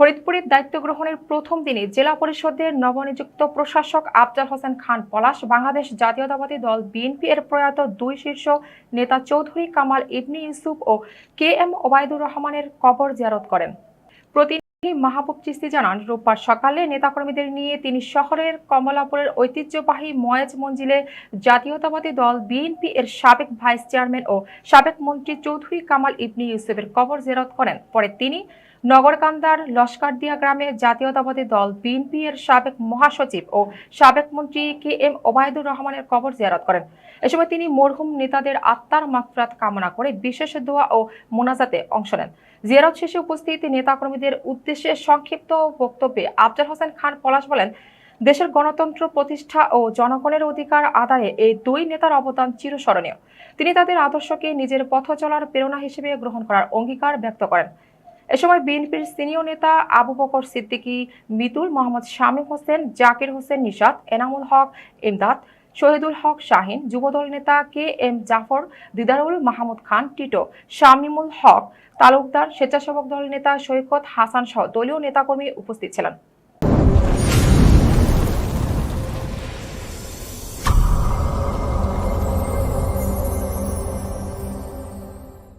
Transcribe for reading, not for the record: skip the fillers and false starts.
ফরিদপুরের দায়িত্ব গ্রহণের প্রথম দিনে জেলা পরিষদের নবনিযুক্ত প্রশাসক আফজাল হোসেন খান পলাশ বাংলাদেশ জাতীয়তাবাদী দল বিএনপি এর প্রয়াত দুই শীর্ষ নেতা চৌধুরী কামাল ইবনে ইউসুফ ও কে এম ওবায়দুর রহমানের কবর জিয়ারত করেন। প্রতিনিধি মাহবুব চিস্তি জানান, রোববার সকালে নেতাকর্মীদের নিয়ে তিনি শহরের কমলাপুরের ঐতিহ্যবাহী ময়েজ মঞ্জিলে জাতীয়তাবাদী দল বিএনপি এর সাবেক ভাইস চেয়ারম্যান ও সাবেক মন্ত্রী চৌধুরী কামাল ইবনে ইউসুফের কবর জিয়ারত করেন। পরে তিনি নগরকান্দার লস্করদিয়া গ্রামে জাতীয়তাবাদী দল বিএনপি এর সাবেক মহাসচিব ও সাবেক মন্ত্রী কে এম ওবায়দুর রহমানের কবর জিয়ারত করেন। এ সময় তিনি মরহুম নেতাদের আত্মার মাগফিরাত কামনা করে বিশেষ দোয়া ও মোনাজাতে অংশ নেন। জিয়ারত শেষে উপস্থিত নেতাকর্মীদের উদ্দেশ্যে সংক্ষিপ্ত বক্তব্যে আফজাল হোসেন খান পলাশ বলেন, দেশের গণতন্ত্র প্রতিষ্ঠা ও জনগণের অধিকার আদায়ে এই দুই নেতার অবদান চিরস্মরণীয়। তিনি তাদের আদর্শকে নিজের পথ চলার প্রেরণা হিসেবে গ্রহণ করার অঙ্গীকার ব্যক্ত করেন। এ সময় বিএনপির সিনিয়র নেতা আবু বকর সিদ্দিকী, মিতুল, মোহাম্মদ শামীম হোসেন, জাকির হোসেন নিশাত, এনামুল হক ইমদাদ, শহীদুল হক শাহিন, যুবদল নেতা কে এম জাফর, দিদারুল মাহমুদ খান টিটো, শামীমুল হক তালুকদার, স্বেচ্ছাসেবক দল নেতা সৈকত হাসান সহ দলীয় নেতাকর্মী উপস্থিত ছিলেন।